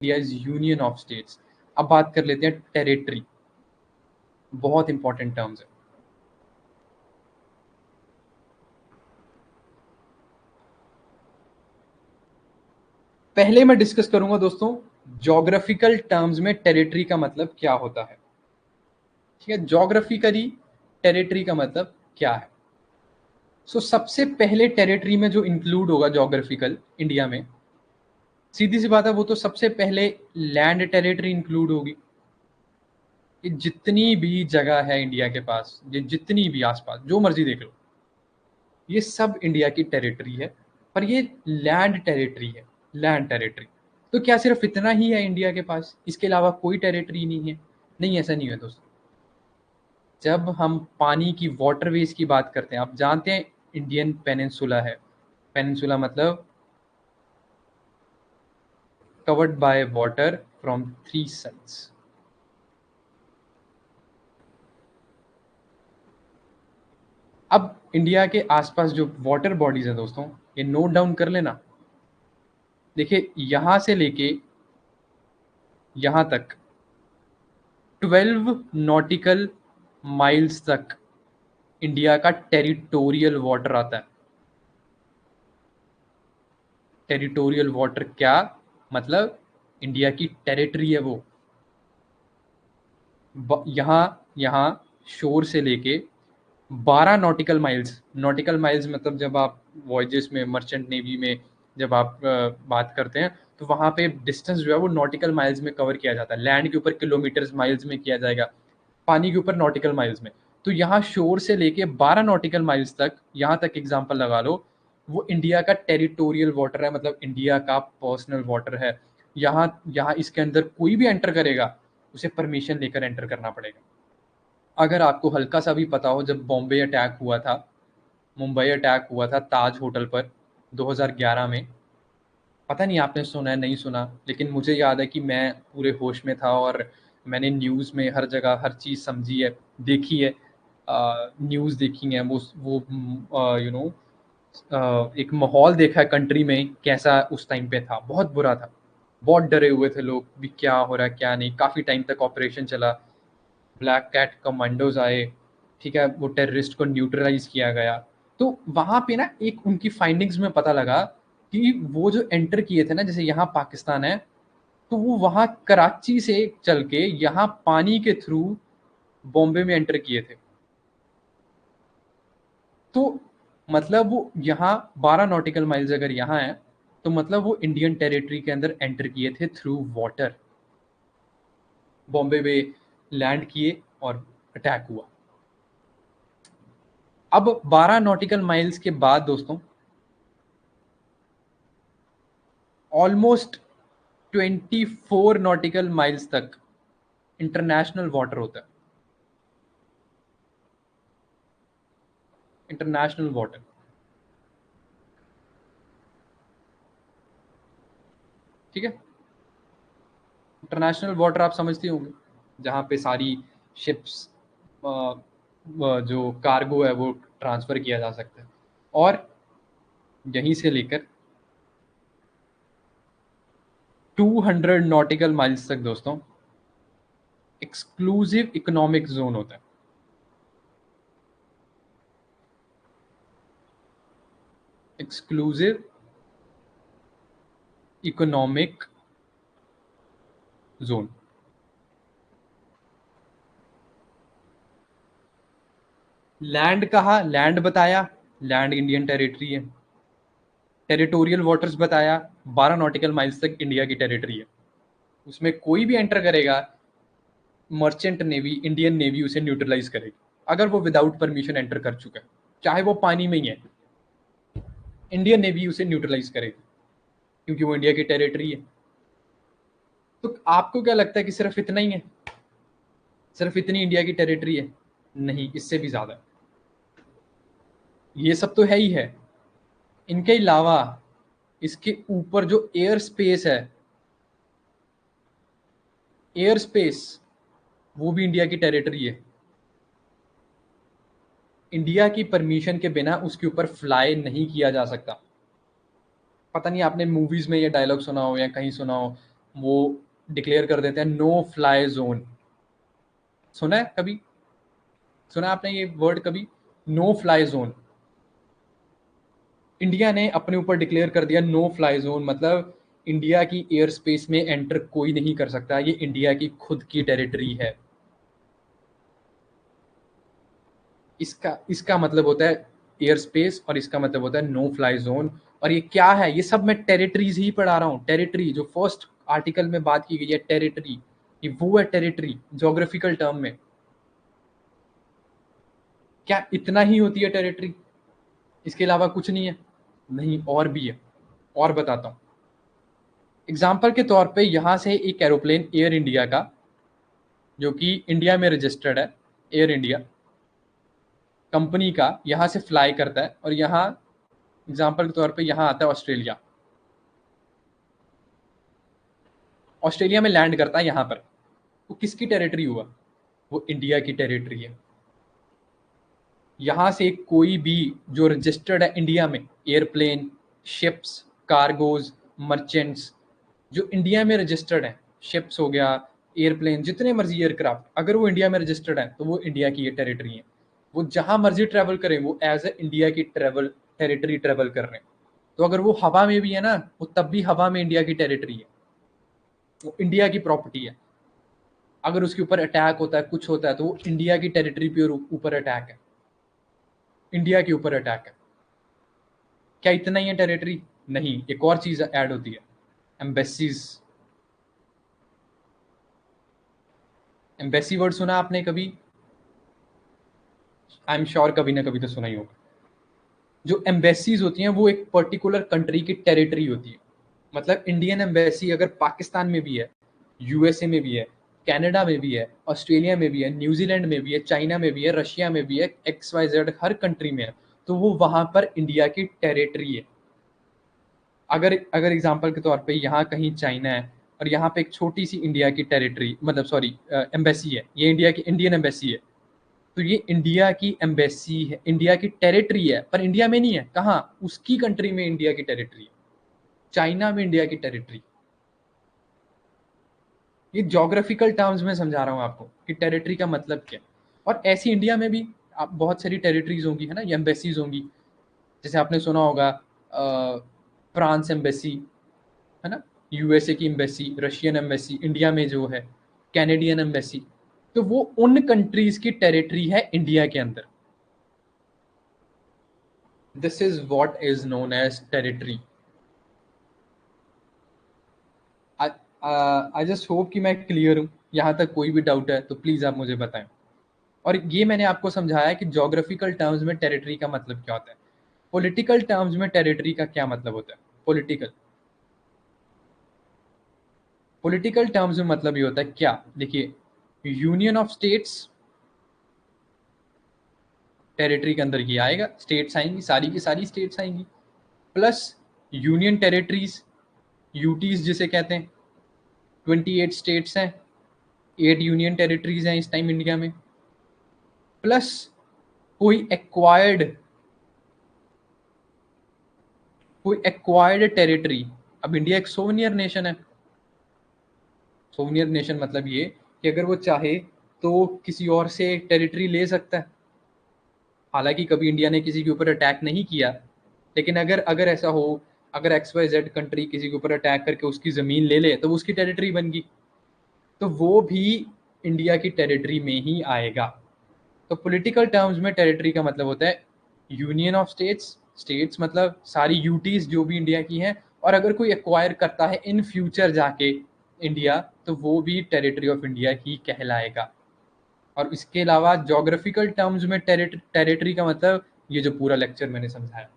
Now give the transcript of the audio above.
India is union of states. अब बात कर लेते हैं टेरिटरी, बहुत इंपॉर्टेंट टर्म्स है। पहले मैं डिस्कस करूंगा दोस्तों ज्योग्राफिकल टर्म्स में टेरिटरी का मतलब क्या होता है। ठीक है, ज्योग्राफिकली टेरिटरी का मतलब क्या है। सबसे पहले टेरिटरी में जो इंक्लूड होगा ज्योग्राफिकल इंडिया में, सीधी सी बात है, वो तो सबसे पहले लैंड टेरिटरी इंक्लूड होगी। ये जितनी भी जगह है इंडिया के पास, ये जितनी भी आसपास जो मर्जी देख लो, ये सब इंडिया की टेरिटरी है। पर ये लैंड टेरिटरी है, लैंड टेरिटरी। तो क्या सिर्फ इतना ही है इंडिया के पास, इसके अलावा कोई टेरिटरी नहीं है? नहीं, ऐसा नहीं है दोस्तों। जब हम पानी की वाटरवेज की बात करते हैं, आप जानते हैं इंडियन पेनिनसुला है। पेनिनसुला मतलब covered by water from 3 sides. अब इंडिया के आसपास जो वाटर बॉडीज हैं दोस्तों, ये नोट डाउन कर लेना। देखिए, यहां से लेके यहां तक 12 नॉटिकल माइल्स तक इंडिया का टेरिटोरियल वाटर आता है। टेरिटोरियल वाटर क्या मतलब? इंडिया की टेरिटरी है वो। यहाँ यहाँ शोर से लेके 12 नॉटिकल माइल्स। नॉटिकल माइल्स मतलब जब आप वॉयजेस में, मर्चेंट नेवी में जब आप बात करते हैं, तो वहाँ पे डिस्टेंस जो है वो नॉटिकल माइल्स में कवर किया जाता है। लैंड के ऊपर किलोमीटर्स माइल्स में किया जाएगा, पानी के ऊपर नॉटिकल माइल्स में। तो यहाँ शोर से लेके 12 नॉटिकल माइल्स तक, यहाँ तक एग्जाम्पल लगा लो, वो इंडिया का टेरिटोरियल वाटर है, मतलब इंडिया का पर्सनल वाटर है। यहाँ यहाँ इसके अंदर कोई भी एंटर करेगा, उसे परमिशन लेकर एंटर करना पड़ेगा। अगर आपको हल्का सा भी पता हो, जब बॉम्बे अटैक हुआ था, मुंबई अटैक हुआ था ताज होटल पर 2011 में, पता नहीं आपने सुना है नहीं सुना, लेकिन मुझे याद है कि मैं पूरे होश में था और मैंने न्यूज़ में हर जगह हर चीज़ समझी है, देखी है, न्यूज़ देखी है, वो एक माहौल देखा है कंट्री में कैसा उस टाइम पे था। बहुत बुरा था, बहुत डरे हुए थे लोग भी, क्या हो रहा है क्या नहीं। काफ़ी टाइम तक ऑपरेशन चला, ब्लैक कैट कमांडोज आए, ठीक है, वो टेररिस्ट को न्यूट्रलाइज किया गया। तो वहाँ पे ना एक उनकी फाइंडिंग्स में पता लगा कि वो जो एंटर किए थे ना, जैसे यहाँ पाकिस्तान है, तो वो वहाँ कराची से चल के यहाँ पानी के थ्रू बॉम्बे में एंटर किए थे। तो मतलब वो यहाँ 12 नॉटिकल माइल्स अगर यहाँ है, तो मतलब वो इंडियन टेरिटरी के अंदर एंटर किए थे थ्रू वाटर। बॉम्बे में लैंड किए और अटैक हुआ। अब 12 नॉटिकल माइल्स के बाद दोस्तों ऑलमोस्ट 24 नॉटिकल माइल्स तक इंटरनेशनल वाटर होता है। इंटरनेशनल वाटर, ठीक है। इंटरनेशनल वाटर आप समझते होंगे, जहाँ पे सारी शिप्स, जो कार्गो है वो ट्रांसफ़र किया जा सकता है। और यहीं से लेकर 200 नॉटिकल माइल्स तक दोस्तों एक्सक्लूसिव इकोनॉमिक जोन होता है। Exclusive economic zone. लैंड कहा, लैंड बताया, लैंड इंडियन टेरिटरी है। टेरिटोरियल वाटर्स बताया, 12 नॉटिकल माइल्स तक इंडिया की टेरिटरी है। उसमें कोई भी एंटर करेगा, मर्चेंट नेवी, इंडियन नेवी उसे न्यूट्रलाइज करेगी अगर वो विदाउट परमिशन एंटर कर चुका है, चाहे वो पानी में ही है, इंडियन नेवी उसे न्यूट्रलाइज करेगी क्योंकि वो इंडिया की टेरिटरी है। तो आपको क्या लगता है कि सिर्फ इतना ही है? सिर्फ इतनी इंडिया की टेरिटरी है? नहीं, इससे भी ज्यादा। ये सब तो है ही है, इनके अलावा इसके ऊपर जो एयर स्पेस है, एयर स्पेस, वो भी इंडिया की टेरिटरी है। इंडिया की परमिशन के बिना उसके ऊपर फ्लाई नहीं किया जा सकता। पता नहीं आपने मूवीज में ये डायलॉग सुना हो या कहीं सुना हो, वो डिक्लेयर कर देते हैं नो फ्लाई जोन। सुना है कभी, सुना आपने ये वर्ड कभी, नो फ्लाई जोन? इंडिया ने अपने ऊपर डिक्लेयर कर दिया नो फ्लाई जोन, मतलब इंडिया की एयर स्पेस में एंटर कोई नहीं कर सकता, ये इंडिया की खुद की टेरिटरी है। इसका इसका मतलब होता है एयर स्पेस, और इसका मतलब होता है नो फ्लाई जोन। और ये क्या है, ये सब मैं टेरिटरीज ही पढ़ा रहा हूँ। टेरिटरी जो फर्स्ट आर्टिकल में बात की गई है, टेरिटरी, ये वो है टेरिटरी जोग्राफिकल टर्म में। क्या इतना ही होती है टेरिटरी, इसके अलावा कुछ नहीं है? नहीं, और भी है, और बताता हूँ। एग्जाम्पल के तौर पे यहाँ से एक एरोप्लेन एयर इंडिया का, जो कि इंडिया में रजिस्टर्ड है, एयर इंडिया कंपनी का, यहाँ से फ्लाई करता है और यहाँ एग्जाम्पल के तौर पे यहाँ आता है ऑस्ट्रेलिया। ऑस्ट्रेलिया में लैंड करता है यहाँ पर, वो किसकी टेरिटरी हुआ? वो इंडिया की टेरिटरी है। यहाँ से कोई भी जो रजिस्टर्ड है इंडिया में, एयरप्लेन, शिप्स, कार्गोज, मर्चेंट्स, जो इंडिया में रजिस्टर्ड है, शिप्स हो गया, एयरप्लेन, जितने मर्जी एयरक्राफ्ट, अगर वो इंडिया में रजिस्टर्ड है तो वो इंडिया की ये टेरिटरी है। वो जहां मर्जी ट्रेवल करें, वो एज ए इंडिया की ट्रेवल टेरिटरी ट्रेवल कर रहे हैं। तो अगर वो हवा में भी है ना, वो तब भी हवा में इंडिया की टेरिटरी है, वो इंडिया की प्रॉपर्टी है। अगर उसके ऊपर अटैक होता है, कुछ होता है, तो वो इंडिया की टेरिटरी पे ऊपर अटैक है, इंडिया के ऊपर अटैक है। क्या इतना ही है टेरिटरी? नहीं, एक और चीज ऐड होती है, एम्बेसीज। एम्बेसी वर्ड सुना आपने कभी? आई एम श्योर कभी ना कभी तो सुना ही होगा। जो एम्बेसीज होती हैं वो एक पर्टिकुलर कंट्री की टेरिटरी होती है। मतलब इंडियन एम्बेसी अगर पाकिस्तान में भी है, यूएसए में भी है, कनाडा में भी है, ऑस्ट्रेलिया में भी है, न्यूजीलैंड में भी है, चाइना में भी है, रशिया में भी है, एक्स वाई जेड हर कंट्री में है, तो वो वहां पर इंडिया की टेरिटरी है। अगर अगर एग्जांपल के तौर पे यहाँ कहीं चाइना है और यहाँ पे एक छोटी सी इंडिया की टेरिटरी, मतलब सॉरी एम्बेसी है, ये इंडिया की इंडियन एम्बेसी है, तो ये इंडिया की एम्बेसी है, इंडिया की टेरिटरी है, पर इंडिया में नहीं है। कहाँ? उसकी कंट्री में इंडिया की टेरिटरी है, चाइना में इंडिया की टेरिटरी। ये ज्योग्राफिकल टर्म्स में समझा रहा हूँ आपको कि टेरिटरी का मतलब क्या है। और ऐसी इंडिया में भी आप बहुत सारी टेरिटरीज होंगी, है ना, ये एम्बेसीज होंगी। जैसे आपने सुना होगा फ्रांस एम्बेसी, है ना, यूएसए की एम्बेसी, रशियन एम्बेसी इंडिया में जो है, कैनेडियन एम्बेसी, तो वो उन कंट्रीज की टेरिटरी है इंडिया के अंदर। This is what is known as territory. I just hope कि मैं क्लियर हूँ। यहाँ तक कोई भी डाउट है तो प्लीज़ आप मुझे बताएं। और ये मैंने आपको समझाया कि ज्योग्राफिकल टर्म्स में टेरिटरी का मतलब क्या होता है। पॉलिटिकल टर्म्स में टेरिटरी का क्या मतलब होता है? पॉलिटिकल पॉलिटिकल टर्म्स में मतलब ये होता है क्या, देखिए, यूनियन ऑफ स्टेट्स टेरिटरी के अंदर ये आएगा, स्टेट्स आएंगी, सारी की सारी स्टेट्स आएंगी, प्लस यूनियन टेरिटरीज, यूटीज जिसे कहते हैं, 28 स्टेट्स हैं, 8 यूनियन टेरिटरीज हैं इस टाइम इंडिया में, प्लस कोई एक्वायर्ड टेरिटरी। अब इंडिया एक सोवनियर नेशन है। सोवनियर नेशन मतलब ये कि अगर वो चाहे तो किसी और से टेरिटरी ले सकता है। हालांकि कभी इंडिया ने किसी के ऊपर अटैक नहीं किया, लेकिन अगर अगर ऐसा हो, अगर एक्स वाई जेड कंट्री किसी के ऊपर अटैक करके उसकी ज़मीन ले ले तो वो उसकी टेरिटरी बन गई, तो वो भी इंडिया की टेरिटरी में ही आएगा। तो पॉलिटिकल टर्म्स में टेरिटरी का मतलब होता है यूनियन ऑफ स्टेट्स, स्टेट्स मतलब सारी यूटीज जो भी इंडिया की हैं, और अगर कोई एक्वायर करता है इन फ्यूचर जाके इंडिया, तो वो भी टेरिटरी ऑफ इंडिया ही कहलाएगा। और इसके अलावा ज्योग्राफिकल टर्म्स में टेरिटरी का मतलब ये जो पूरा लेक्चर मैंने समझाया।